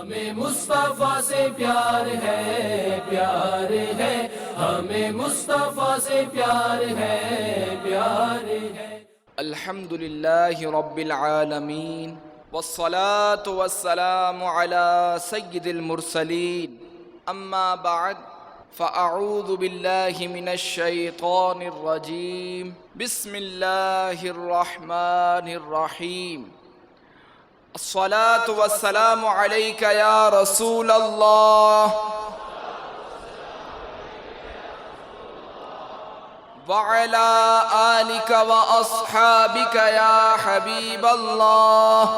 ہمیں مصطفیٰ سے پیار ہے، پیار ہے، ہمیں مصطفیٰ سے پیار ہے، پیار ہے۔ الحمدللہ رب العالمین والصلاة والسلام على سید المرسلین اما بعد فاعوذ باللہ من الشیطان الرجیم بسم اللہ الرحمن الرحیم الصلاة والسلام علیک یا رسول اللہ وعلى آلك وأصحابك يا حبيب الله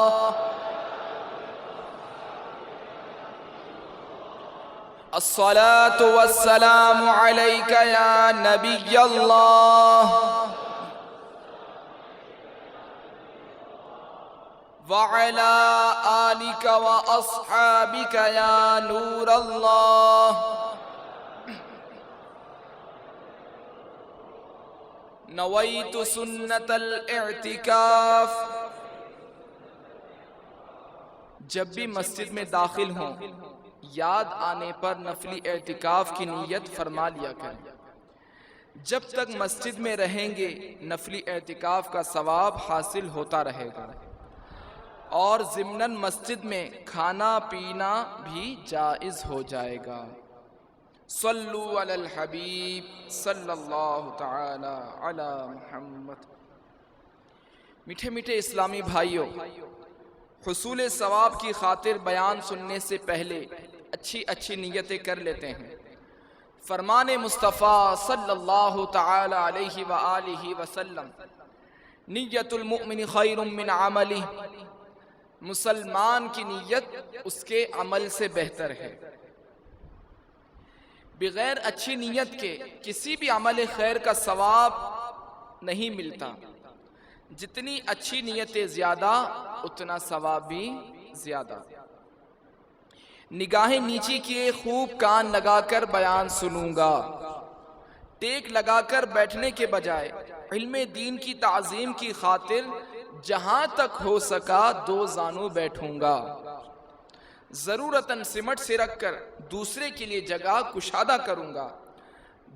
الصلاة والسلام عليك يا نبي الله وعلى آلك وأصحابك يا نور الله نویت سنت الاعتکاف۔ جب بھی مسجد میں داخل ہوں یاد آنے پر نفلی اعتکاف کی نیت فرما لیا کریں۔ جب تک مسجد میں رہیں گے نفلی اعتکاف کا ثواب حاصل ہوتا رہے گا، اور ضمناً مسجد میں کھانا پینا بھی جائز ہو جائے گا۔ صلو علی الحبیب صلی اللہ تعالی علی محمد۔ میٹھے میٹھے اسلامی بھائیوں، حصول ثواب کی خاطر بیان سننے سے پہلے اچھی نیتیں کر لیتے ہیں۔ فرمان مصطفیٰ صلی اللہ تعالی علیہ وآلہ وسلم، نیت المؤمن خیر من عملہ، مسلمان کی نیت اس کے عمل سے بہتر ہے۔ بغیر اچھی نیت کے کسی بھی عمل خیر کا ثواب نہیں ملتا۔ جتنی اچھی نیتیں زیادہ اتنا ثواب بھی زیادہ۔ نگاہیں نیچی کیے خوب کان لگا کر بیان سنوں گا، ٹیک لگا کر بیٹھنے کے بجائے علم دین کی تعظیم کی خاطر جہاں تک ہو سکا دو زانوں بیٹھوں گا۔ ضرورتاً سمٹ سے رکھ کر دوسرے کے لیے جگہ کشادہ کروں گا۔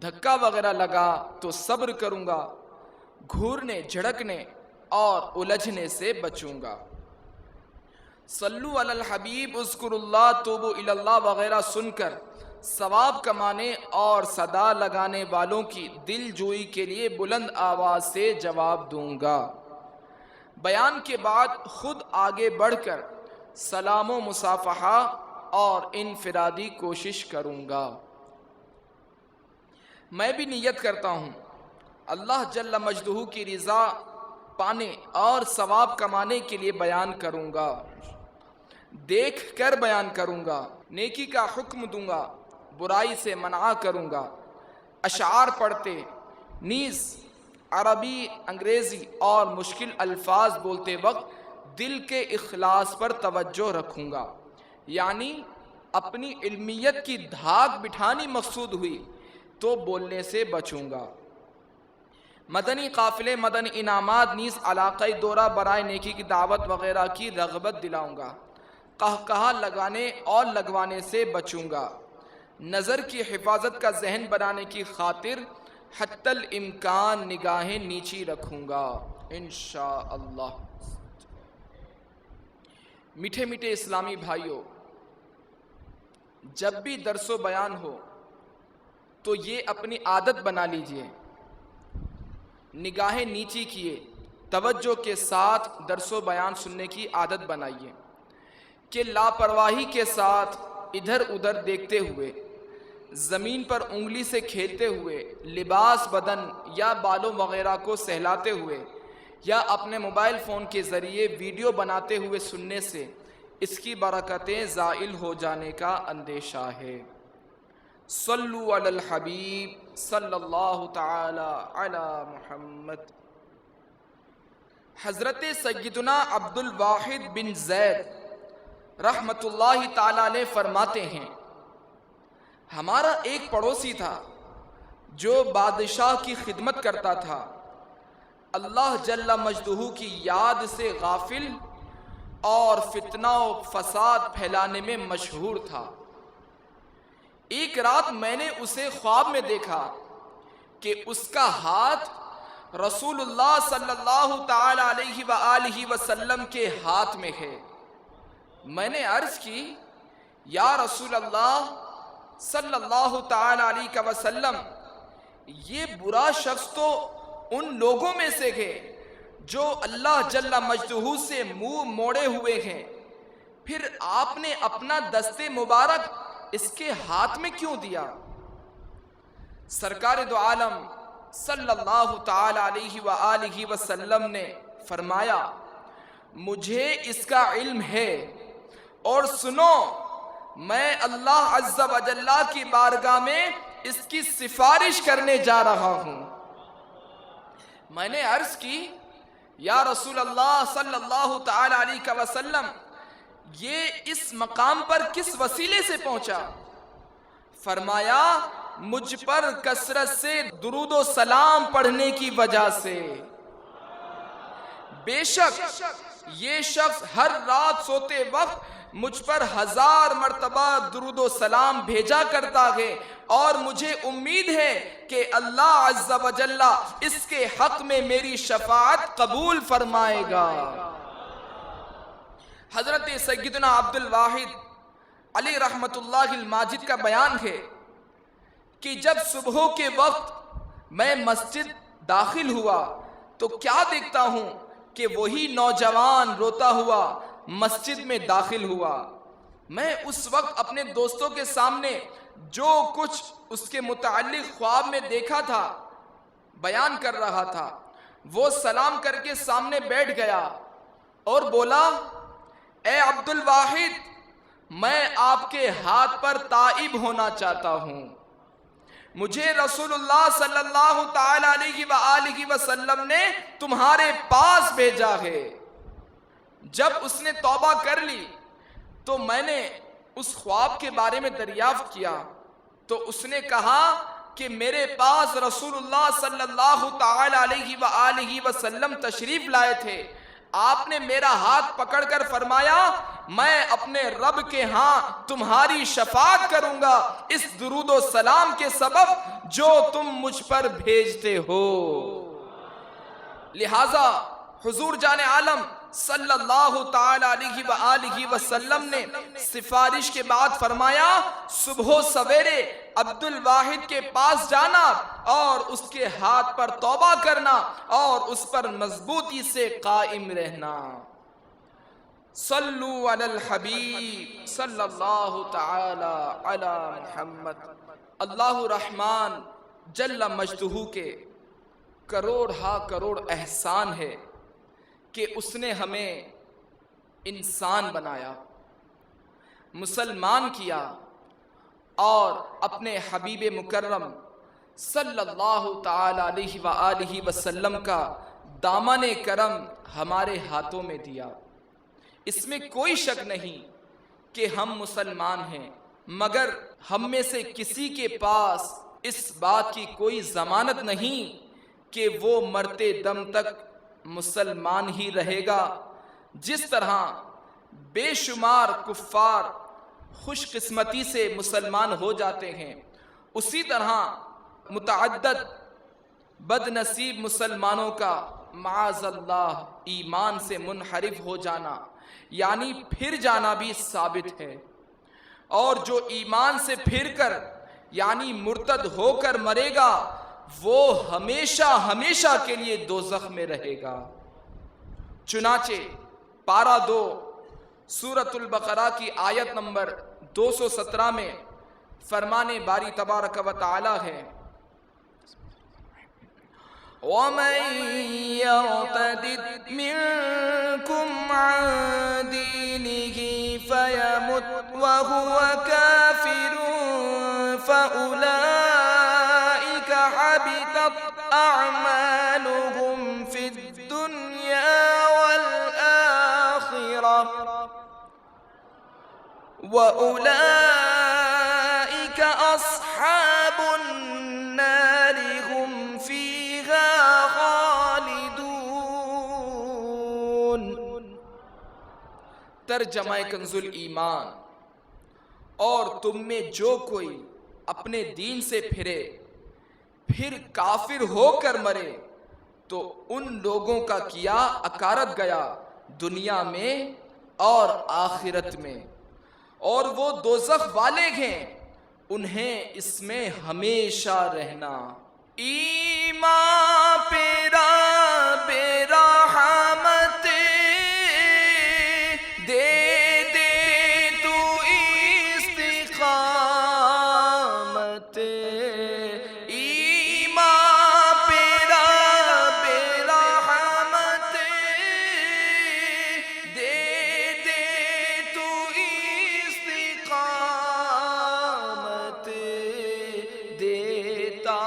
دھکا وغیرہ لگا تو صبر کروں گا، گھورنے جھڑکنے اور الجھنے سے بچوں گا۔ صلو علی الحبیب اذکر اللہ توبو الی اللہ وغیرہ سن کر ثواب کمانے اور صدا لگانے والوں کی دل جوئی کے لیے بلند آواز سے جواب دوں گا۔ بیان کے بعد خود آگے بڑھ کر سلام و مصافحہ اور انفرادی کوشش کروں گا۔ میں بھی نیت کرتا ہوں اللہ جل مجدہ کی رضا پانے اور ثواب کمانے کے لیے بیان کروں گا، دیکھ کر بیان کروں گا، نیکی کا حکم دوں گا، برائی سے منع کروں گا۔ اشعار پڑھتے نیز عربی، انگریزی اور مشکل الفاظ بولتے وقت دل کے اخلاص پر توجہ رکھوں گا، یعنی اپنی علمیت کی دھاک بٹھانی مقصود ہوئی تو بولنے سے بچوں گا۔ مدنی قافلے، مدنی انعامات نیز علاقائی دورہ برائے نیکی کی دعوت وغیرہ کی رغبت دلاؤں گا۔ قہقہا لگانے اور لگوانے سے بچوں گا۔ نظر کی حفاظت کا ذہن بنانے کی خاطر حتی الامکان نگاہیں نیچی رکھوں گا انشاءاللہ۔ میٹھے میٹھے اسلامی بھائیوں، جب بھی درس و بیان ہو تو یہ اپنی عادت بنا لیجئے، نگاہیں نیچی کیے توجہ کے ساتھ درس و بیان سننے کی عادت بنائیے کہ لاپرواہی کے ساتھ ادھر ادھر دیکھتے ہوئے، زمین پر انگلی سے کھیلتے ہوئے، لباس بدن یا بالوں وغیرہ کو سہلاتے ہوئے یا اپنے موبائل فون کے ذریعے ویڈیو بناتے ہوئے سننے سے اس کی برکتیں زائل ہو جانے کا اندیشہ ہے۔ صلو علی الحبیب صلی اللہ تعالی علی محمد۔ حضرت سیدنا عبد الواحد بن زید رحمت اللہ تعالی علیہ فرماتے ہیں، ہمارا ایک پڑوسی تھا جو بادشاہ کی خدمت کرتا تھا، اللہ جل مجدہ کی یاد سے غافل اور فتنہ و فساد پھیلانے میں مشہور تھا۔ ایک رات میں نے اسے خواب میں دیکھا کہ اس کا ہاتھ رسول اللہ صلی اللہ تعالی علیہ وآلہ وسلم کے ہاتھ میں ہے۔ میں نے عرض کی، یا رسول اللہ صلی اللہ تعالی علیہ وسلم، یہ برا شخص تو ان لوگوں میں سے ہے جو اللہ جل مجدہ سے منہ موڑے ہوئے ہیں، پھر آپ نے اپنا دست مبارک اس کے ہاتھ میں کیوں دیا؟ سرکار دو عالم صلی اللہ تعالی علیہ وآلہ وسلم نے فرمایا، مجھے اس کا علم ہے، اور سنو، میں اللہ عز و جل کی بارگاہ میں اس کی سفارش کرنے جا رہا ہوں۔ میں نے عرض کی، یا رسول اللہ صلی اللہ تعالی علیہ وسلم، یہ اس مقام پر کس وسیلے سے پہنچا؟ فرمایا، مجھ پر کثرت سے درود و سلام پڑھنے کی وجہ سے۔ بے شک یہ شخص ہر رات سوتے وقت مجھ پر 1000 مرتبہ درود و سلام بھیجا کرتا ہے، اور مجھے امید ہے کہ اللہ عز و جل اس کے حق میں میری شفاعت قبول فرمائے گا۔ حضرت سیدنا عبد الواحد علی رحمت اللہ الماجد کا بیان ہے کہ جب صبح کے وقت میں مسجد داخل ہوا تو کیا دیکھتا ہوں کہ وہی نوجوان روتا ہوا مسجد میں داخل ہوا۔ میں اس وقت اپنے دوستوں کے سامنے جو کچھ اس کے متعلق خواب میں دیکھا تھا بیان کر رہا تھا۔ وہ سلام کر کے سامنے بیٹھ گیا اور بولا، اے عبد الواحد، میں آپ کے ہاتھ پر تائب ہونا چاہتا ہوں۔ مجھے رسول اللہ صلی اللہ تعالی علیہ وآلہ وسلم نے تمہارے پاس بھیجا ہے۔ جب اس نے توبہ کر لی تو میں نے اس خواب کے بارے میں دریافت کیا تو اس نے کہا کہ میرے پاس رسول اللہ صلی اللہ تعالی علیہ وآلہ وسلم تشریف لائے تھے۔ آپ نے میرا ہاتھ پکڑ کر فرمایا، میں اپنے رب کے ہاں تمہاری شفاعت کروں گا اس درود و سلام کے سبب جو تم مجھ پر بھیجتے ہو۔ لہٰذا حضور جان عالم صلی اللہ تعالی علیہ وآلہ وسلم نے سفارش کے بعد فرمایا، صبح سویرے عبد الواحد کے پاس جانا اور اس کے ہاتھ پر توبہ کرنا اور اس پر مضبوطی سے قائم رہنا۔ صلو علی الحبیب صلی اللہ تعالی علی محمد۔ اللہ رحمان جل مجدہ کے کروڑ ہا کروڑ احسان ہے کہ اس نے ہمیں انسان بنایا، مسلمان کیا، اور اپنے حبیب مکرم صلی اللہ تعالی علیہ وآلہ وسلم کا دامن کرم ہمارے ہاتھوں میں دیا۔ اس میں کوئی شک نہیں کہ ہم مسلمان ہیں، مگر ہم میں سے کسی کے پاس اس بات کی کوئی ضمانت نہیں کہ وہ مرتے دم تک مسلمان ہی رہے گا۔ جس طرح بے شمار کفار خوش قسمتی سے مسلمان ہو جاتے ہیں، اسی طرح متعدد بد نصیب مسلمانوں کا معاذ اللہ ایمان سے منحرف ہو جانا یعنی پھر جانا بھی ثابت ہے، اور جو ایمان سے پھر کر یعنی مرتد ہو کر مرے گا وہ ہمیشہ ہمیشہ کے لیے دوزخ میں رہے گا۔ چنانچہ پارہ 2 سورۃ البقرہ کی آیت نمبر 217 میں فرمان باری تبارک و تعالی ہے، وَمَن يَرْتَدِدْ مِنكُمْ عَن دِينِهِ فَيَمُتْ وَهُوَ كَافِرٌ فَأُولَئِكَ حَبِطَتْ أَعْمَالُهُمْ فِي الدُّنْيَا وَالْآخِرَةِ وَأُولَئِكَ أَصْحَابُ النَّارِ هُمْ فِيهَا خَالِدُونَ۔ ترجمہ کنز الایمان، اور تم میں جو کوئی اپنے دین سے پھرے پھر کافر ہو کر مرے تو ان لوگوں کا کیا اکارت گیا دنیا میں اور آخرت میں، اور وہ دوزخ والے ہیں، انہیں اس میں ہمیشہ رہنا۔ ایمان پیرا بیرا حمت دے دے تو استقامت، ایمان پیرا بیرا حمت دے دے تو استقامت، دیتا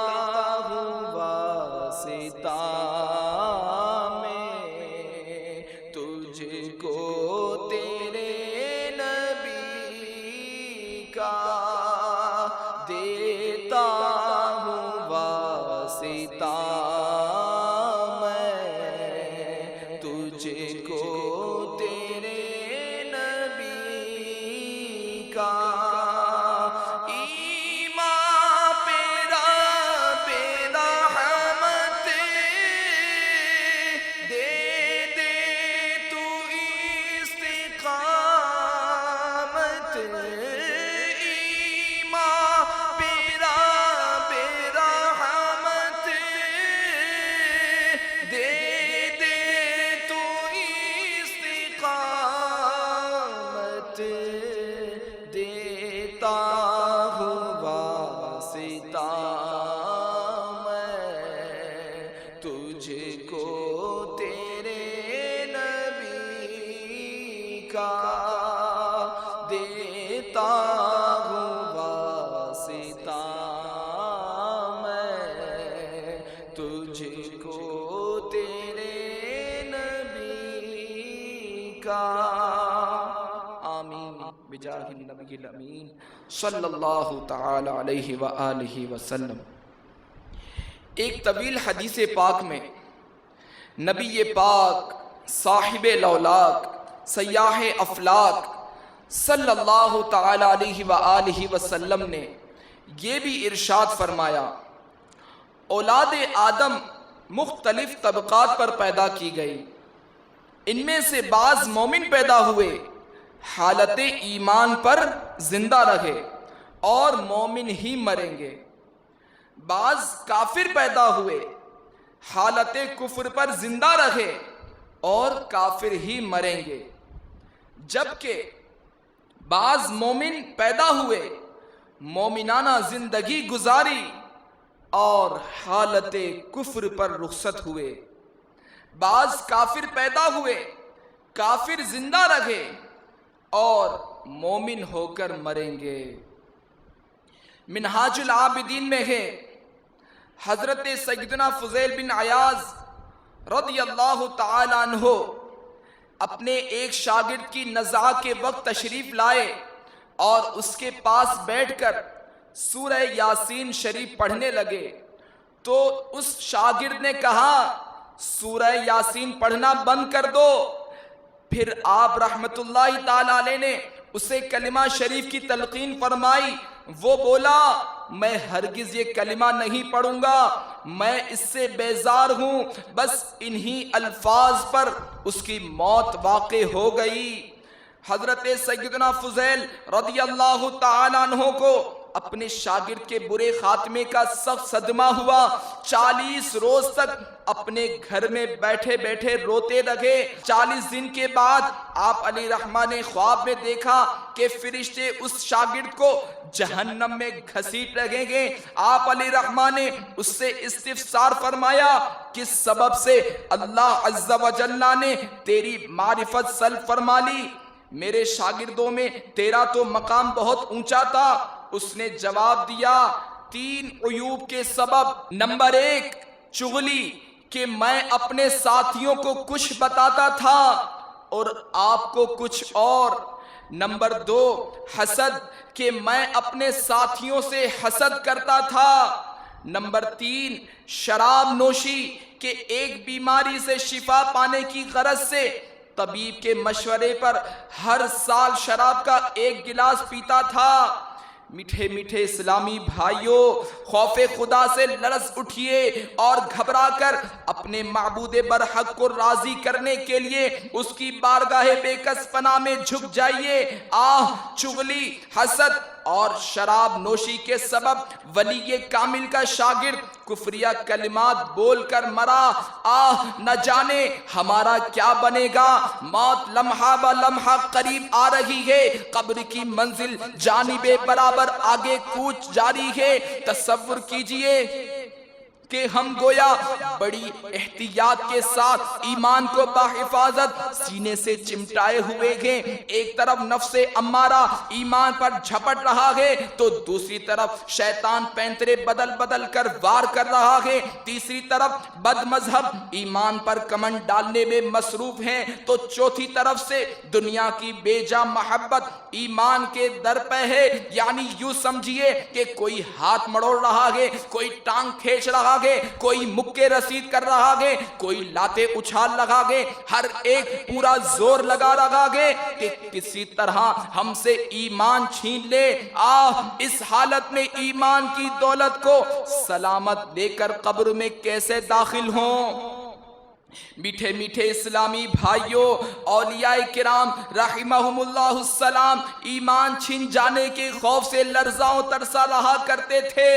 آمین بجاہ النبی الامین صلی اللہ تعالی علیہ وآلہ وسلم۔ ایک طویل حدیث پاک میں نبی پاک صاحب لولاک سیاح افلاک صلی اللہ تعالی علیہ وآلہ وسلم نے یہ بھی ارشاد فرمایا، اولاد آدم مختلف طبقات پر پیدا کی گئی، ان میں سے بعض مومن پیدا ہوئے حالت ایمان پر زندہ رہے اور مومن ہی مریں گے، بعض کافر پیدا ہوئے حالت کفر پر زندہ رہے اور کافر ہی مریں گے، جبکہ بعض مومن پیدا ہوئے مومنانہ زندگی گزاری اور حالت کفر پر رخصت ہوئے، بعض کافر پیدا ہوئے کافر زندہ رہے اور مومن ہو کر مریں گے۔ منہاج العابدین میں ہے حضرت سیدنا فضیل بن عیاض رضی اللہ تعالی عنہ اپنے ایک شاگرد کی نزاع کے وقت تشریف لائے اور اس کے پاس بیٹھ کر سورہ یاسین شریف پڑھنے لگے، تو اس شاگرد نے کہا سورہ یاسین پڑھنا بند کر دو۔ پھر آپ رحمت اللہ تعالی علیہ نے اسے کلمہ شریف کی تلقین فرمائی، وہ بولا میں ہرگز یہ کلمہ نہیں پڑھوں گا، میں اس سے بیزار ہوں، بس انہی الفاظ پر اس کی موت واقع ہو گئی۔ حضرت سیدنا فضیل رضی اللہ تعالیٰ عنہ کو اپنے شاگرد کے برے خاتمے کا سخت صدمہ ہوا، 40 روز تک اپنے گھر میں بیٹھے بیٹھے روتے رہے۔ 40 دن کے بعد آپ علیہ رحمہ نے خواب میں دیکھا کہ فرشتے اس شاگرد کو جہنم میں گھسیٹ رہے گے۔ آپ علیہ رحمہ نے اس سے استفسار فرمایا کس سبب سے اللہ عز و جل نے تیری معرفت سلب فرما لی؟ میرے شاگردوں میں تیرا تو مقام بہت اونچا تھا۔ اس نے جواب دیا 3 عیوب کے سبب، نمبر 1 چغلی کہ میں اپنے ساتھیوں کو کچھ بتاتا تھا اور آپ کو کچھ اور، نمبر 2 حسد کہ میں اپنے ساتھیوں سے حسد کرتا تھا، نمبر 3 شراب نوشی کہ ایک بیماری سے شفا پانے کی غرض سے طبیب کے مشورے پر ہر سال شراب کا 1 گلاس پیتا تھا۔ میٹھے میٹھے اسلامی بھائیوں، خوف خدا سے لرز اٹھیے اور گھبرا کر اپنے معبود برحق کو راضی کرنے کے لیے اس کی بارگاہ بے کس پناہ میں جھک جائیے۔ چغلی، حسد اور شراب نوشی کے سبب ولی کامل کا شاگرد کفریہ کلمات بول کر مرا۔ نہ جانے ہمارا کیا بنے گا۔ موت لمحہ بہ لمحہ قریب آ رہی ہے، قبر کی منزل جانب برابر آگے کوچ جاری ہے۔ تصور کیجئے کہ ہم گویا بڑی احتیاط کے ساتھ ایمان کو بحفاظت سینے سے چمٹائے ہوئے ہیں۔ ایک طرف نفس امارہ ایمان پر جھپٹ رہا ہے تو دوسری طرف شیطان پینترے بدل بدل کر وار کر رہا ہے۔ تیسری طرف بد مذہب ایمان پر کمنڈ ڈالنے میں مصروف ہیں تو چوتھی طرف سے دنیا کی بے جا محبت ایمان کے در پہ ہے۔ یعنی یوں سمجھیے کہ کوئی ہاتھ مڑوڑ رہا ہے، کوئی ٹانگ کھینچ رہا ہے، کوئی مکے رسید کر رہا ہے، کوئی لاتے اچھال لگا گے، ہر ایک پورا زور لگا رہا ہے کہ کسی طرح ہم سے ایمان چھین لے۔ اس حالت میں ایمان کی دولت کو سلامت لے کر قبر میں کیسے داخل ہوں؟ میٹھے میٹھے اسلامی بھائیوں، اولیاء کرام رحمہم اللہ السلام ایمان چھن جانے کے خوف سے لرزاں و ترسا رہا کرتے تھے۔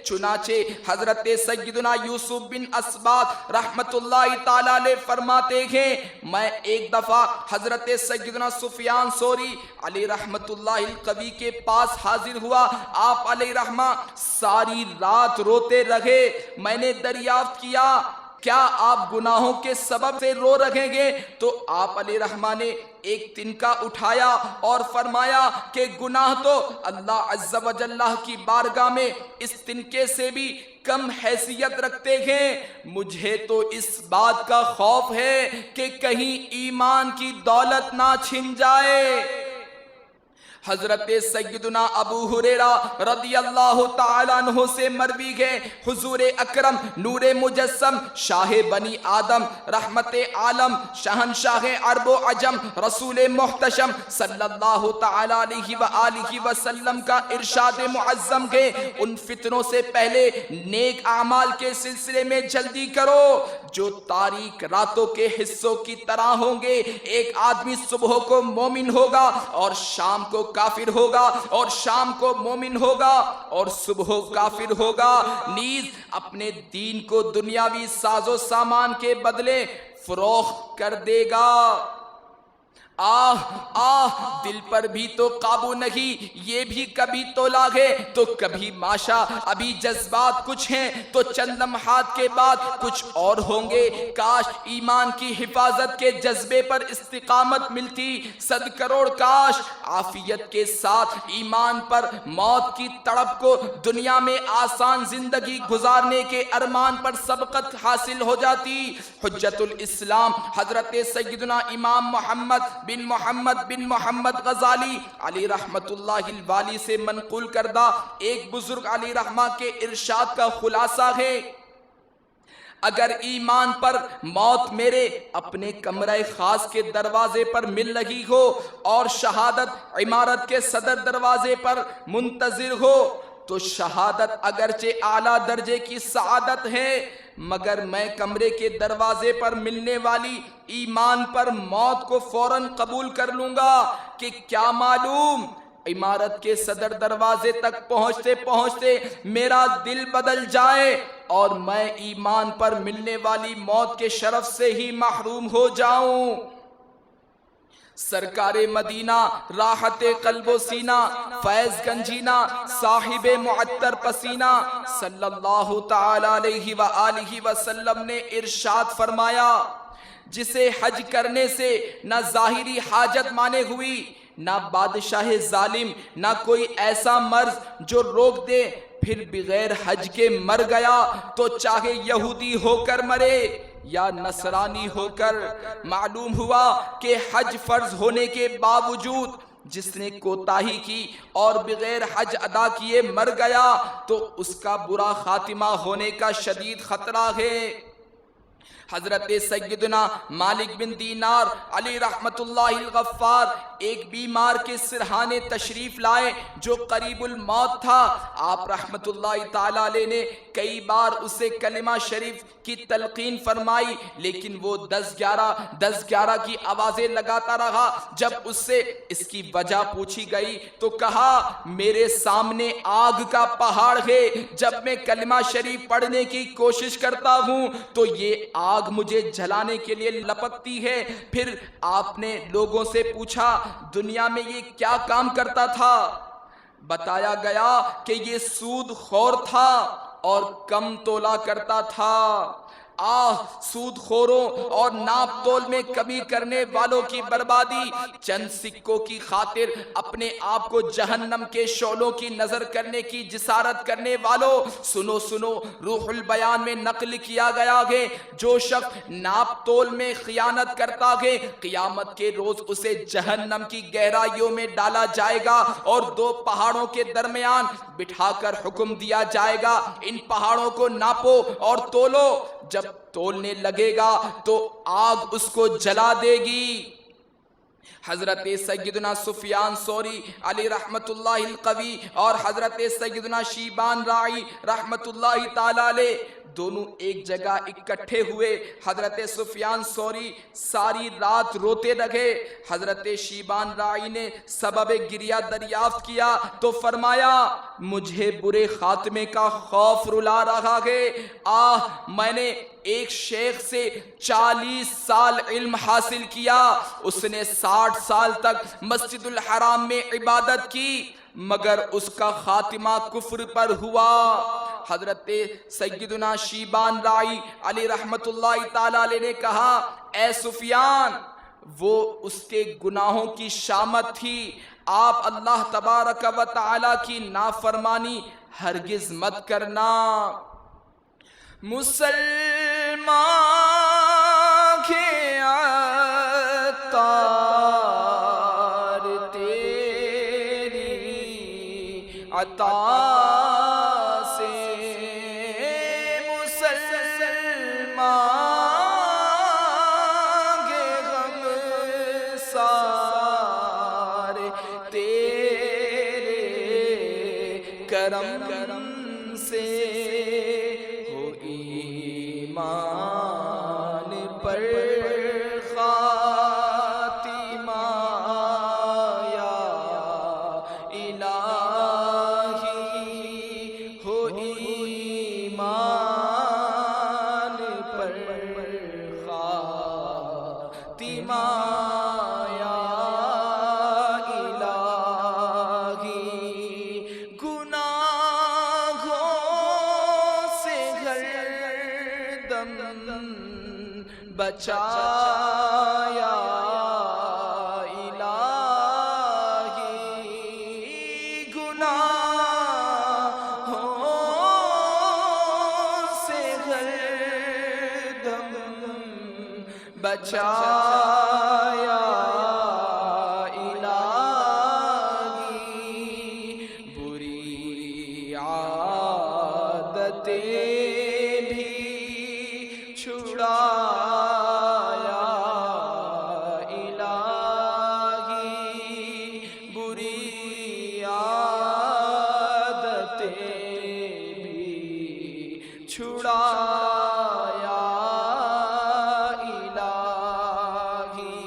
چنانچہ حضرت سیدنا یوسف بن اسباط رحمت اللہ تعالی علیہ فرماتے ہیں، میں ایک دفعہ حضرت سیدنا سفیان ثوری علیہ رحمت اللہ القوی کے پاس حاضر ہوا۔ آپ علیہ رحمہ ساری رات روتے رہے۔ میں نے دریافت کیا، کیا آپ گناہوں کے سبب سے رو رہیں گے؟ تو آپ علیہ رحمہ نے ایک تنکا اٹھایا اور فرمایا کہ گناہ تو اللہ عز و جل کی بارگاہ میں اس تنکے سے بھی کم حیثیت رکھتے ہیں۔ مجھے تو اس بات کا خوف ہے کہ کہیں ایمان کی دولت نہ چھن جائے۔ حضرت سیدنا ابو ہریرہ رضی اللہ تعالیٰ عنہ سے مروی ہے، حضور اکرم نور مجسم شاہ بنی آدم رحمت عالم شہنشاہ عرب و عجم رسول محتشم صلی اللہ تعالیٰ علیہ وآلہ وسلم کا ارشاد معظم ہے، ان فتنوں سے پہلے نیک اعمال کے سلسلے میں جلدی کرو جو تاریک راتوں کے حصوں کی طرح ہوں گے۔ ایک آدمی صبح کو مومن ہوگا اور شام کو کافر ہوگا، اور شام کو مومن ہوگا اور صبح کافر ہوگا۔ نیز اپنے دین کو دنیاوی ساز و سامان کے بدلے فروخت کر دے گا۔ دل پر بھی تو قابو نہیں، یہ بھی کبھی تولا ہے تو کبھی ماشا۔ ابھی جذبات کچھ ہیں تو چند لمحات کے بعد کچھ اور ہوں گے۔ کاش ایمان کی حفاظت کے جذبے پر استقامت ملتی، 100 کروڑ کاش عافیت کے ساتھ ایمان پر موت کی تڑپ کو دنیا میں آسان زندگی گزارنے کے ارمان پر سبقت حاصل ہو جاتی۔ حجت الاسلام حضرت سیدنا امام محمد بن محمد غزالی علی رحمت اللہ الوالی سے منقول کردہ ایک بزرگ علی رحمہ کے ارشاد کا خلاصہ ہے، اگر ایمان پر موت میرے اپنے کمرہ خاص کے دروازے پر مل رہی ہو اور شہادت عمارت کے صدر دروازے پر منتظر ہو تو شہادت اگرچہ اعلیٰ درجے کی سعادت ہے، مگر میں کمرے کے دروازے پر ملنے والی ایمان پر موت کو فوراً قبول کر لوں گا کہ کیا معلوم عمارت کے صدر دروازے تک پہنچتے پہنچتے میرا دل بدل جائے اور میں ایمان پر ملنے والی موت کے شرف سے ہی محروم ہو جاؤں۔ سرکار مدینہ راحت قلب و سینہ فیض گنجینہ صاحب معطر پسینہ صلی اللہ تعالی علیہ وآلہ وسلم نے ارشاد فرمایا، جسے حج کرنے سے نہ ظاہری حاجت مانے ہوئی، نہ بادشاہ ظالم، نہ کوئی ایسا مرض جو روک دے، پھر بغیر حج کے مر گیا تو چاہے یہودی ہو کر مرے یا نصرانی ہو کر۔ معلوم ہوا کہ حج فرض ہونے کے باوجود جس نے کوتاہی کی اور بغیر حج ادا کیے مر گیا تو اس کا برا خاتمہ ہونے کا شدید خطرہ ہے۔ حضرت سیدنا مالک بن دینار علی رحمت اللہ الغفار ایک بیمار کے سرہانے تشریف لائے جو قریب الموت تھا. آپ رحمت اللہ تعالی علیہ نے کئی بار اسے کلمہ شریف کی تلقین فرمائی، لیکن وہ 10-11 کی آوازیں لگاتا رہا. جب اس سے اس کی وجہ پوچھی گئی تو کہا میرے سامنے آگ کا پہاڑ ہے، جب میں کلمہ شریف پڑھنے کی کوشش کرتا ہوں تو یہ آگ مجھے جلانے کے لیے لپکتی ہے. پھر آپ نے لوگوں سے پوچھا دنیا میں یہ کیا کام کرتا تھا؟ بتایا گیا کہ یہ سود خور تھا اور کم تولا کرتا تھا. سود خوروں اور ناپ تول میں کمی کرنے والوں کی بربادی. چند سکوں کی خاطر اپنے آپ کو جہنم کے شعلوں کی نظر کرنے کی جسارت کرنے والوں، سنو روح البیان میں نقل کیا گیا ہے جو شخص ناپ تول میں خیانت کرتا ہے قیامت کے روز اسے جہنم کی گہرائیوں میں ڈالا جائے گا اور 2 پہاڑوں کے درمیان بٹھا کر حکم دیا جائے گا ان پہاڑوں کو ناپو اور تولو. جب تولنے لگے گا تو آگ اس کو جلا دے گی. حضرت سیدنا سفیان ثوری علی رحمت اللہ القوی اور حضرت سیدنا شیبان راعی رحمت اللہ تعالی علیہ دونوں ایک جگہ اکٹھے ہوئے. حضرت سفیان ثوری ساری رات روتے رہے. حضرت شیبان راعی نے سبب گریہ دریافت کیا تو فرمایا مجھے برے خاتمے کا خوف رلا رہا ہے. میں نے ایک شیخ سے 40 سال علم حاصل کیا، اس نے 60 سال تک مسجد الحرام میں عبادت کی مگر اس کا خاتمہ کفر پر ہوا. حضرت سیدنا شیبان راعی علی رحمت اللہ تعالی علیہ نے کہا اے سفیان، وہ اس کے گناہوں کی شامت تھی. آپ اللہ تبارک و تعالی کی نافرمانی ہرگز مت کرنا. مسلمان کے عطار تیری عطا سے مسلمان کے غم سارے تیرے کرم سے ایمان پر خاتمہ یا الہی ہو ایمان پر خاتمہ یا الہی. گناہوں سے بچایا الہی. گناہوں سے ہردم بچایا الہی. بری عادتیں بھی چھڑایا الہی. بری عادتیں بھی چھڑایا الہی.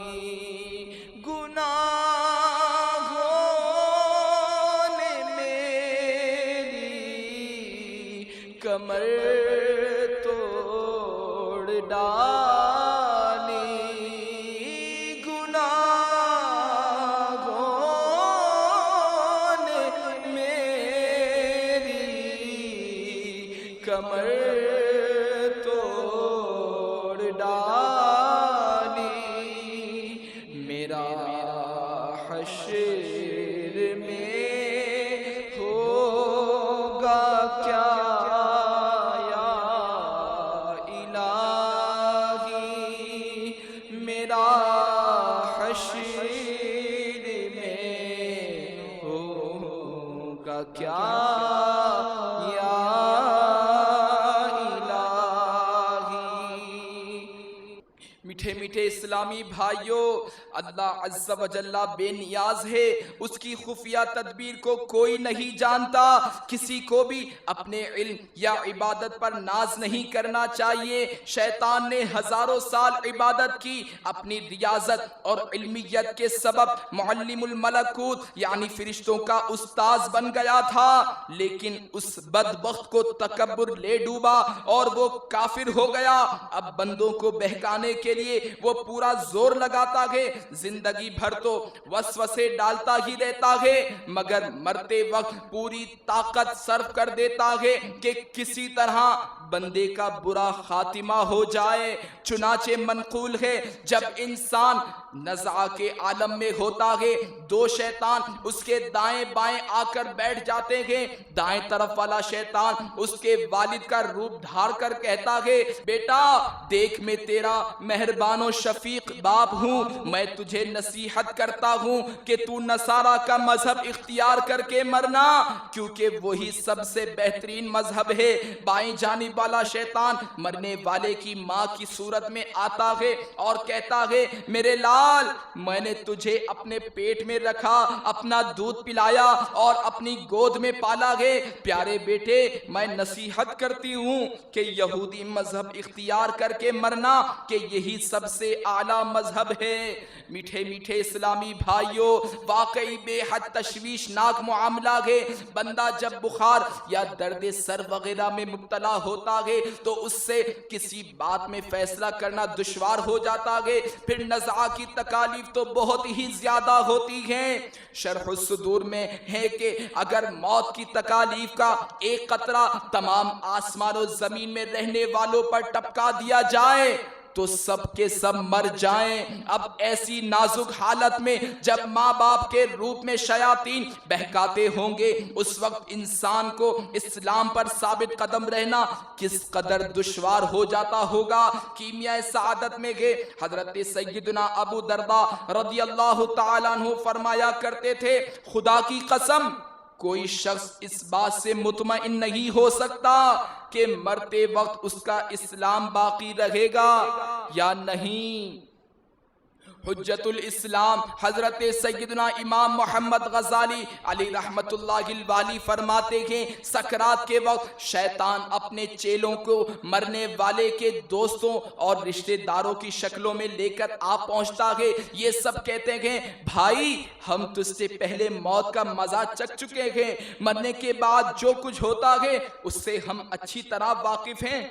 گناہوں نے میری کمر توڑ ڈالی. گناہوں نے میری کمر توڑ ڈالی. میرا حشر میں ہوگا کیا یا الہی. میرا حشر میں ہوگا کیا یا الہی. اسلامی بھائیوں، اللہ عز و جل بے نیاز ہے، اس کی خفیہ تدبیر کو کوئی نہیں جانتا۔ کسی کو بھی اپنے علم یا عبادت پر ناز نہیں کرنا چاہیے۔ شیطان نے ہزاروں سال عبادت کی، اپنی ریاضت اور علمیت کے سبب معلم الملکوت یعنی فرشتوں کا استاذ بن گیا تھا، لیکن اس بدبخت کو تکبر لے ڈوبا اور وہ کافر ہو گیا۔ اب بندوں کو بہکانے کے لیے وہ پورا زور لگاتا ہے، زندگی بھر تو وسوسے ڈالتا ہی رہتا ہے، مگر مرتے وقت پوری طاقت صرف کر دیتا ہے کہ کسی طرح بندے کا برا خاتمہ ہو جائے۔ چنانچہ منقول ہے، جب انسان نزعہ کے عالم میں ہوتا ہے، دو شیطان اس کے دائیں بائیں آ کر بیٹھ جاتے ہیں۔ دائیں طرف والا شیطان اس کے والد کا روپ دھار کر کہتا ہے، بیٹا دیکھ میں تیرا مہربان و شفیق باپ ہوں، میں تجھے نصیحت کرتا ہوں کہ تو نصارہ کا مذہب اختیار کر کے مرنا، کیونکہ وہی سب سے بہترین مذہب ہے۔ بائیں جانب والا شیطان مرنے والے کی ماں کی صورت میں آتا ہے اور کہتا ہے، میرے لال میں نے تجھے اپنے پیٹ میں رکھا، اپنا دودھ پلایا اور اپنی گود میں پالا ہے، پیارے بیٹے میں نصیحت کرتی ہوں کہ یہودی مذہب اختیار کر کے مرنا، کہ یہی سب سے اعلیٰ مذہب ہے۔ میٹھے میٹھے اسلامی بھائیوں، واقعی بے حد تشویشناک معاملہ ہے۔ بندہ جب بخار یا درد سر وغیرہ میں مبتلا ہوتا ہے تو اس سے کسی بات میں فیصلہ کرنا دشوار ہو جاتا ہے، پھر نزعہ کی تکالیف تو بہت ہی زیادہ ہوتی ہیں۔ شرح الصدور میں ہے کہ اگر موت کی تکالیف کا ایک قطرہ تمام آسمان و زمین میں رہنے والوں پر ٹپکا دیا جائے تو سب کے سب مر جائیں۔ اب ایسی نازک حالت میں جب ماں باپ کے روپ میں شیاطین بہکاتے ہوں گے، اس وقت انسان کو اسلام پر ثابت قدم رہنا کس قدر دشوار ہو جاتا ہوگا۔ کیمیائے سعادت میں گئے حضرت سیدنا ابو درداء رضی اللہ تعالیٰ عنہ فرمایا کرتے تھے، خدا کی قسم کوئی شخص اس بات سے مطمئن نہیں ہو سکتا کہ مرتے وقت اس کا اسلام باقی رہے گا یا نہیں۔ حجت الاسلام حضرت سیدنا امام محمد غزالی علی رحمت اللہ الوالی فرماتے ہیں، سکرات کے وقت شیطان اپنے چیلوں کو مرنے والے کے دوستوں اور رشتہ داروں کی شکلوں میں لے کر آ پہنچتا ہے۔ یہ سب کہتے ہیں، بھائی ہم تجھ سے پہلے موت کا مزہ چکھ چکے ہیں، مرنے کے بعد جو کچھ ہوتا ہے اس سے ہم اچھی طرح واقف ہیں،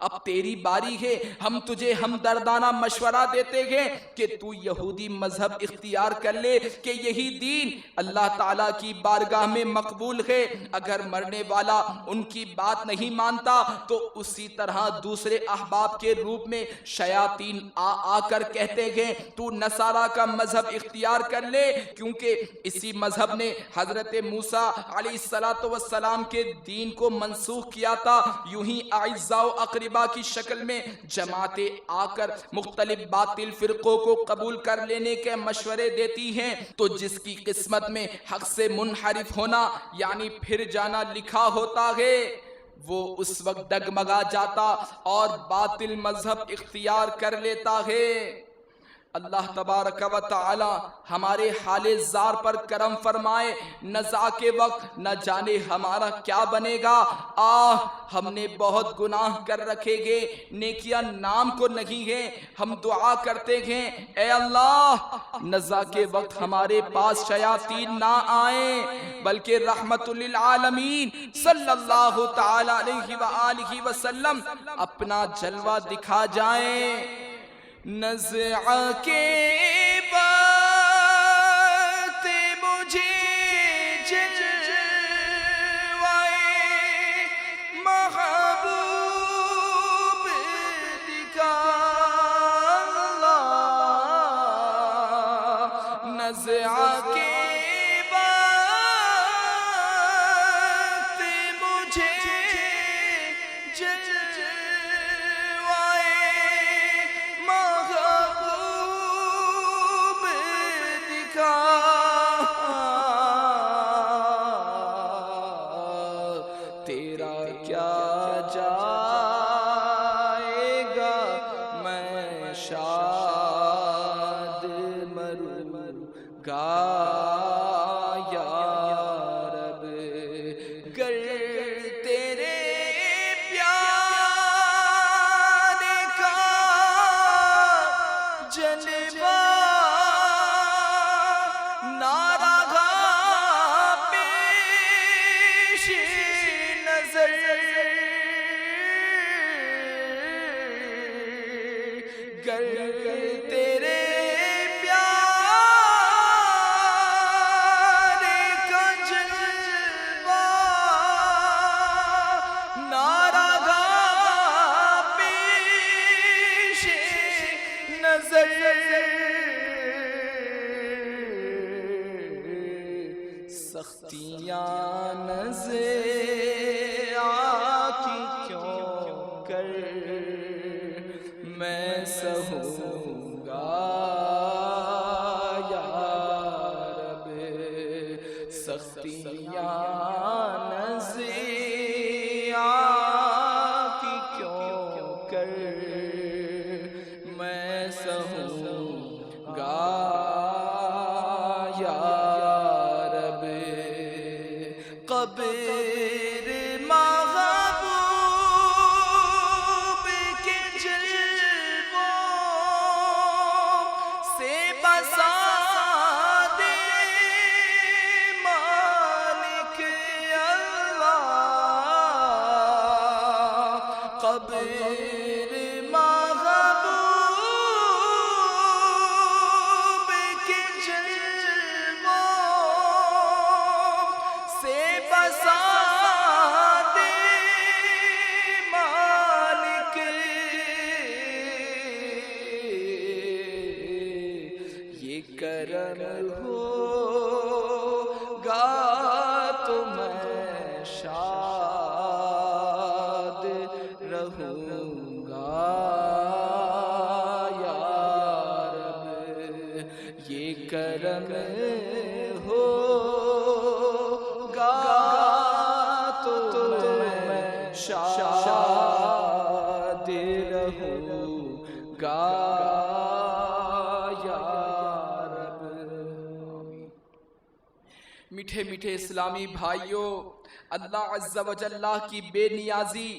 اب تیری باری ہے، ہم تجھے ہمدردانہ مشورہ دیتے ہیں کہ تو یہودی مذہب اختیار کر لے، کہ یہی دین اللہ تعالیٰ کی بارگاہ میں مقبول ہے۔ اگر مرنے والا ان کی بات نہیں مانتا تو اسی طرح دوسرے احباب کے روپ میں شیاطین آ کر کہتے ہیں تو نصارہ کا مذہب اختیار کر لے، کیونکہ اسی مذہب نے حضرت موسیٰ علیہ السلام کے دین کو منسوخ کیا تھا۔ یوں ہی اعزاء و اقرباء کی شکل میں جماعتیں آ کر مختلف باطل فرقوں کو قبول کر لینے کے مشورے دیتی ہیں، تو جس کی قسمت میں حق سے منحرف ہونا یعنی پھر جانا لکھا ہوتا ہے، وہ اس وقت ڈگمگا جاتا اور باطل مذہب اختیار کر لیتا ہے۔ اللہ تبارک و تعالی ہمارے حال زار پر کرم فرمائے۔ نزع کے وقت نہ جانے ہمارا کیا بنے گا، ہم نے بہت گناہ کر رکھے گے، نیکیاں نام کو نہیں ہیں۔ ہم دعا کرتے ہیں، اے اللہ نزع کے وقت ہمارے پاس شیاطین نہ آئیں، بلکہ رحمت للعالمین صلی اللہ تعالی علیہ وآلہ وسلم اپنا جلوہ دکھا جائیں۔ نزع کے وقت مجھے جلوہ محبوب دکھا، نزع کے وقت مجھے تیرا کیا جائے گا میں شاہ نظر گر تیرے پیار کا جلوہ ناراگاہ پیش نظر سختیاں نظر آتی کیوں کر میں سہوں گا یا رب سختیاں نظر آتی کیوں کر میں سہوں گا یا رب قبر محبوب کے جلووں سے بسا دے مالک اللہ قبر محبوب کے جلووں سے بسا دے مالک یہ کرم ہوگا تو میں شاد رہوں گا یا رب یہ کرم ہوگا تو میں شاد رہوں گا یا رب۔ میٹھے میٹھے اسلامی بھائیوں، اللہ عز و جل کی بے نیازی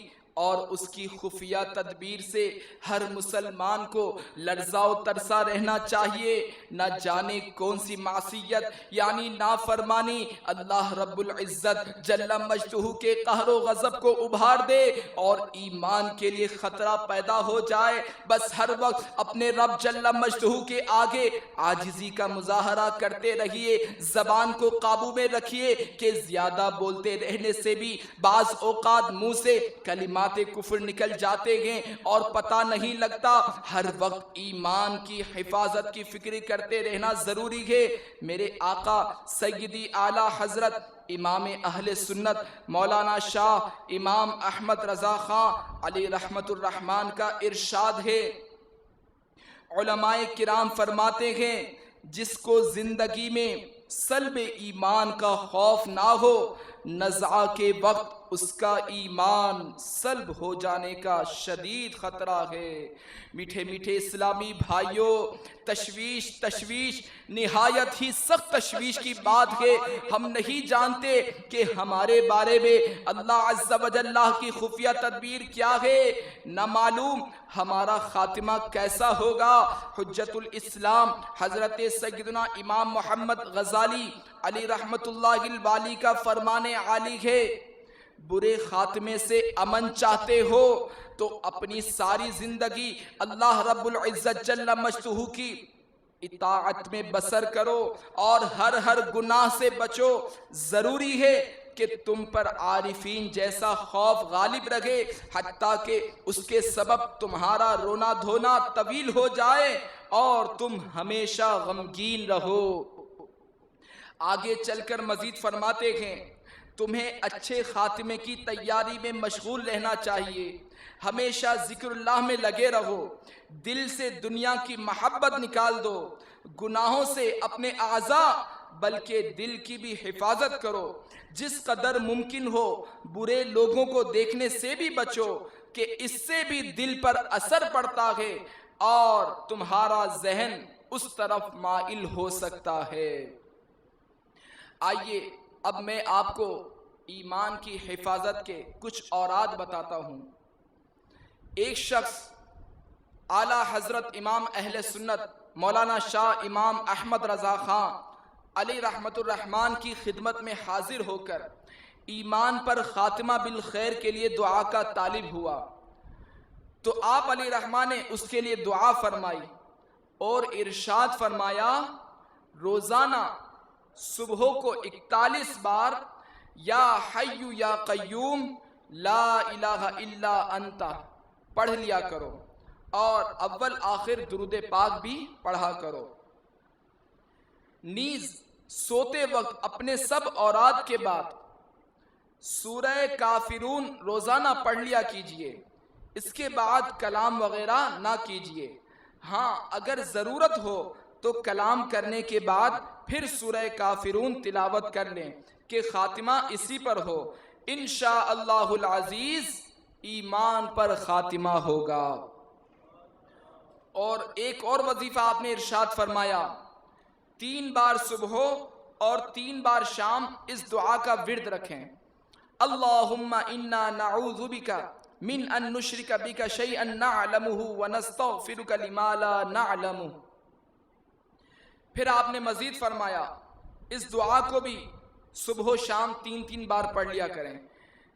اور اس کی خفیہ تدبیر سے ہر مسلمان کو لرزا و ترسا رہنا چاہیے۔ نہ جانے کون سی معصیت یعنی نافرمانی اللہ رب العزت جل مجدہ کے قہر و غضب کو ابھار دے اور ایمان کے لیے خطرہ پیدا ہو جائے۔ بس ہر وقت اپنے رب جل مجدہ کے آگے عاجزی کا مظاہرہ کرتے رہیے، زبان کو قابو میں رکھیے کہ زیادہ بولتے رہنے سے بھی بعض اوقات منہ سے کلمات کفر نکل جاتے ہیں اور پتہ نہیں لگتا۔ ہر وقت ایمان کی حفاظت کی فکر کرتے رہنا ضروری ہے۔ میرے آقا سیدی اعلیٰ حضرت امام اہل سنت مولانا شاہ امام احمد رضا خان علی رحمت الرحمن کا ارشاد ہے، علماء کرام فرماتے ہیں جس کو زندگی میں سلب ایمان کا خوف نہ ہو، نزعہ کے وقت اس کا ایمان سلب ہو جانے کا شدید خطرہ ہے۔ میٹھے میٹھے اسلامی بھائیوں، تشویش نہایت ہی سخت تشویش کی بات ہے۔ ہم نہیں جانتے کہ ہمارے بارے میں اللہ عز و جل کی خفیہ تدبیر کیا ہے، نہ معلوم ہمارا خاتمہ کیسا ہوگا۔ حجت الاسلام حضرت سیدنا امام محمد غزالی علی رحمت اللہ الوالی کا فرمان عالی ہے، برے خاتمے سے امن چاہتے ہو تو اپنی ساری زندگی اللہ رب العزت جل مجدہ کی اطاعت میں بسر کرو اور ہر گناہ سے بچو۔ ضروری ہے کہ تم پر عارفین جیسا خوف غالب رہے حتیٰ کہ اس کے سبب تمہارا رونا دھونا طویل ہو جائے اور تم ہمیشہ غمگین رہو۔ آگے چل کر مزید فرماتے ہیں، تمہیں اچھے خاتمے کی تیاری میں مشغول رہنا چاہیے، ہمیشہ ذکر اللہ میں لگے رہو، دل سے دنیا کی محبت نکال دو، گناہوں سے اپنے اعضاء بلکہ دل کی بھی حفاظت کرو، جس قدر ممکن ہو برے لوگوں کو دیکھنے سے بھی بچو کہ اس سے بھی دل پر اثر پڑتا ہے اور تمہارا ذہن اس طرف مائل ہو سکتا ہے۔ آئیے اب میں آپ کو ایمان کی حفاظت کے کچھ اوراد بتاتا ہوں۔ ایک شخص اعلیٰ حضرت امام اہل سنت مولانا شاہ امام احمد رضا خان علی رحمت الرحمن کی خدمت میں حاضر ہو کر ایمان پر خاتمہ بالخیر کے لیے دعا کا طالب ہوا تو آپ علیہ الرحمہ نے اس کے لیے دعا فرمائی اور ارشاد فرمایا روزانہ صبح کو 41 بار یا حی یا قیوم لا الہ الا انت پڑھ لیا کرو اور اول آخر درود پاک بھی پڑھا کرو۔ نیز سوتے وقت اپنے سب اوراد کے بعد سورہ کافرون روزانہ پڑھ لیا کیجئے، اس کے بعد کلام وغیرہ نہ کیجئے۔ ہاں اگر ضرورت ہو تو کلام کرنے کے بعد پھر سورہ کافرون تلاوت کر لیں کہ خاتمہ اسی پر ہو، انشاءاللہ العزیز ایمان پر خاتمہ ہوگا۔ اور ایک اور وظیفہ آپ نے ارشاد فرمایا 3 بار صبح اور 3 بار شام اس دعا کا ورد رکھیں، اللہم انا نعوذ بک من ان نشرک بک شیئا نعلمہ ونستغفرک لما لا نعلمہ۔ پھر آپ نے مزید فرمایا اس دعا کو بھی صبح و شام 3 بار پڑھ لیا کریں،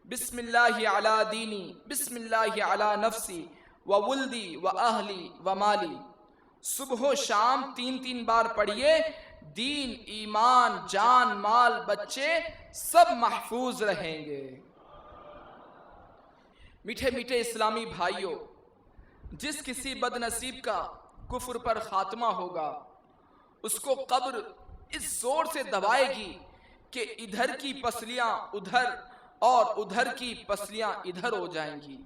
بسم اللہ علی دینی، بسم اللہ علی نفسی وولدی واہلی ومالی۔ صبح و شام 3 بار پڑھیے، دین، ایمان، جان، مال، بچے سب محفوظ رہیں گے۔ میٹھے میٹھے اسلامی بھائیوں، جس کسی بد نصیب کا کفر پر خاتمہ ہوگا اس کو قبر اس زور سے دبائے گی کہ ادھر کی پسلیاں ادھر اور ادھر کی پسلیاں ادھر ہو جائیں گی۔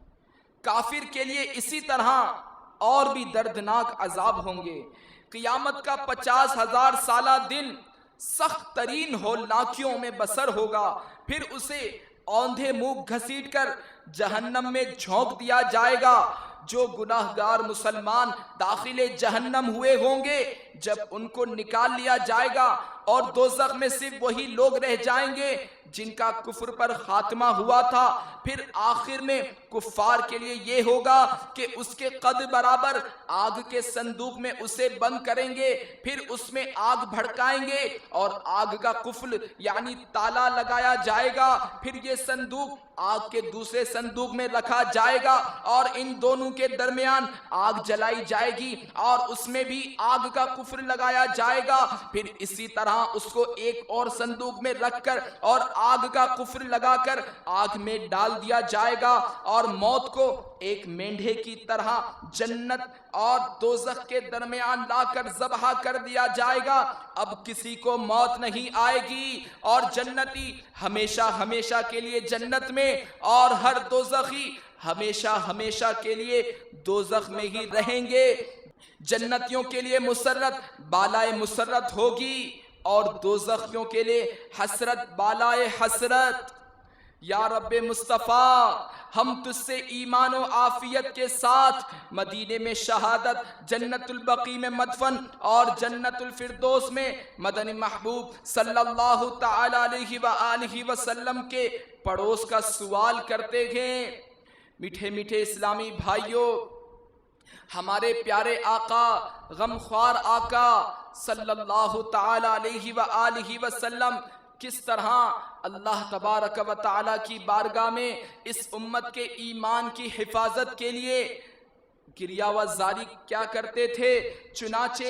کافر کے لیے اسی طرح اور بھی دردناک عذاب ہوں گے۔ قیامت کا 50,000 سالہ دن سخت ترین ہولناکیوں میں بسر ہوگا، پھر اسے اوندھے منہ گھسیٹ کر جہنم میں جھونک دیا جائے گا۔ جو گناہگار مسلمان داخل جہنم ہوئے ہوں گے جب ان کو نکال لیا جائے گا اور دوزخ میں صرف وہی لوگ رہ جائیں گے جن کا کفر پر خاتمہ ہوا تھا۔ پھر آخر میں کفار کے لیے یہ ہوگا کہ اس کے قد برابر آگ کے صندوق میں اسے بند کریں گے، پھر اس میں آگ بھڑکائیں گے اور آگ کا قفل یعنی تالا لگایا جائے گا، پھر یہ صندوق آگ کے دوسرے صندوق میں رکھا جائے گا اور ان دونوں کے درمیان آگ جلائی جائے گی اور اس میں بھی آگ کا قفل لگایا جائے گا، پھر اسی طرح اس کو ایک اور صندوق میں رکھ کر اور آگ کا قفل لگا کر آگ میں ڈال دیا جائے گا اور موت کو ایک مینڈھے کی طرح جنت اور دوزخ کے درمیان لا کر ذبح کر دیا جائے گا۔ اب کسی کو موت نہیں آئے گی اور جنتی ہمیشہ ہمیشہ کے لیے جنت میں اور ہر دوزخی ہمیشہ ہمیشہ کے لیے دوزخ میں ہی رہیں گے۔ جنتیوں کے لیے مسرت بالائے مسرت ہوگی اور دوزخیوں کے لیے حسرت بالائے حسرت۔ یا رب مصطفیٰ، ہم تجھ سے ایمان و عافیت کے ساتھ مدینے میں شہادت، جنت البقیع میں مدفن اور جنت الفردوس میں مدنی محبوب صلی اللہ تعالی علیہ وآلہ وسلم کے پڑوس کا سوال کرتے ہیں۔ میٹھے میٹھے اسلامی بھائیوں، ہمارے پیارے آقا، غمخوار آقا صلی اللہ تعالی علیہ وآلہ وسلم کس طرح اللہ تبارک و تعالی کی بارگاہ میں اس امت کے ایمان کی حفاظت کے لیے گریہ و زاری کیا کرتے تھے۔ چنانچہ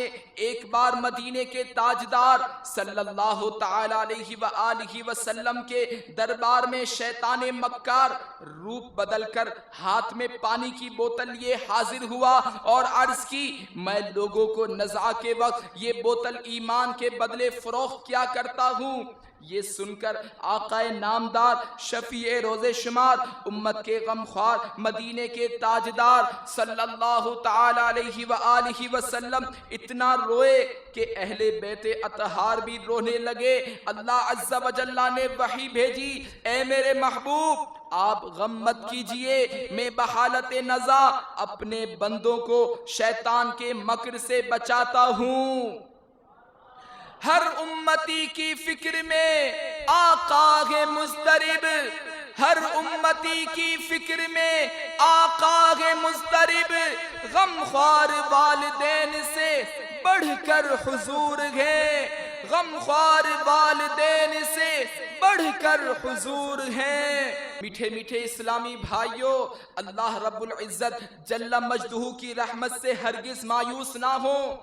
ایک بار مدینے کے تاجدار صلی اللہ تعالی علیہ وآلہ وسلم کے دربار میں شیطان مکار روپ بدل کر ہاتھ میں پانی کی بوتل لیے حاضر ہوا اور عرض کی، میں لوگوں کو نزع کے وقت یہ بوتل ایمان کے بدلے فروخت کیا کرتا ہوں۔ یہ سن کر آقا نامدار شفیع روز شمار امت کے غمخوار مدینے کے تاجدار صلی اللہ تعالی علیہ وآلہ وسلم اتنا روئے کہ اہل بیت اطہار بھی رونے لگے۔ اللہ عز و جل نے وحی بھیجی، اے میرے محبوب آپ غم مت کیجئے، میں بحالت نزع اپنے بندوں کو شیطان کے مکر سے بچاتا ہوں۔ ہر امتی کی فکر میں آقا ہے مضطرب، ہر امتی کی فکر میں آقا ہے مضطرب، غمخوار والدین سے بڑھ کر حضور ہے، غمخوار والدین سے بڑھ کر حضور ہیں۔ میٹھے میٹھے اسلامی بھائیوں، اللہ رب العزت جل مجدہ کی رحمت سے ہرگز مایوس نہ ہوں۔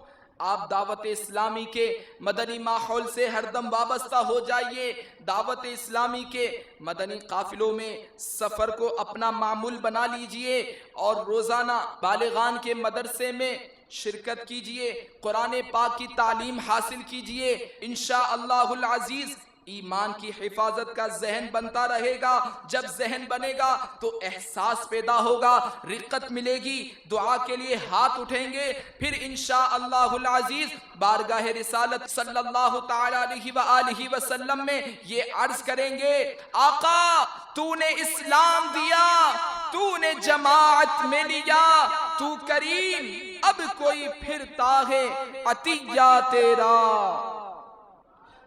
آپ دعوت اسلامی کے مدنی ماحول سے ہر دم وابستہ ہو جائیے۔ دعوت اسلامی کے مدنی قافلوں میں سفر کو اپنا معمول بنا لیجئے اور روزانہ بالغان کے مدرسے میں شرکت کیجئے، قرآن پاک کی تعلیم حاصل کیجئے۔ انشاءاللہ العزیز ایمان کی حفاظت کا ذہن بنتا رہے گا۔ جب ذہن بنے گا تو احساس پیدا ہوگا، رقت ملے گی، دعا کے لیے ہاتھ اٹھیں گے، پھر انشاءاللہ العزیز بارگاہ رسالت صلی اللہ تعالی علیہ وآلہ وسلم میں یہ عرض کریں گے، آقا تو نے اسلام دیا، تو نے جماعت میں لیا، تو کریم، اب کوئی پھرتا ہے عطیہ تیرا۔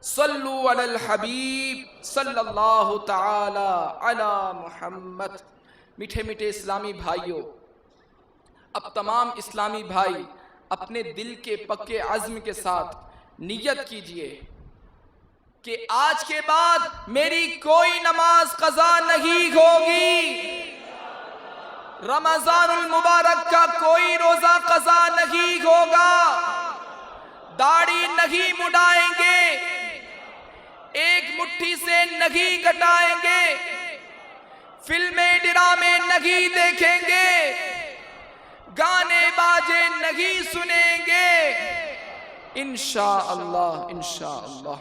صلو علی الحبیب صلی اللہ تعالی علی محمد۔ میٹھے میٹھے اسلامی بھائیوں، اب تمام اسلامی بھائی اپنے دل کے پکے عزم کے ساتھ نیت کیجئے کہ آج کے بعد میری کوئی نماز قضا نہیں ہوگی، رمضان المبارک کا کوئی روزہ قضا نہیں ہوگا، داڑھی نہیں مڈائیں گے، ایک مٹھی سے نہیں گٹائیں گے، فلمیں ڈرامے نہیں دیکھیں گے، گانے باجے نہیں سنیں گے، انشاءاللہ انشاءاللہ۔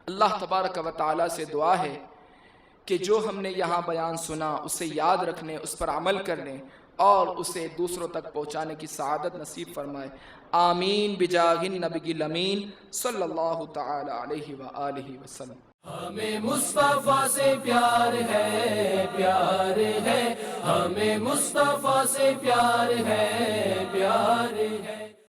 اللہ تبارک و تعالی سے دعا ہے کہ جو ہم نے یہاں بیان سنا اسے یاد رکھنے، اس پر عمل کرنے اور اسے دوسروں تک پہنچانے کی سعادت نصیب فرمائے۔ آمین بجاہ النبی الامین صلی اللہ تعالی علیہ وآلہ وسلم۔ ہمیں مصطفیٰ سے پیار ہے، پیار ہے، ہمیں مصطفیٰ سے پیار ہے، پیار ہے۔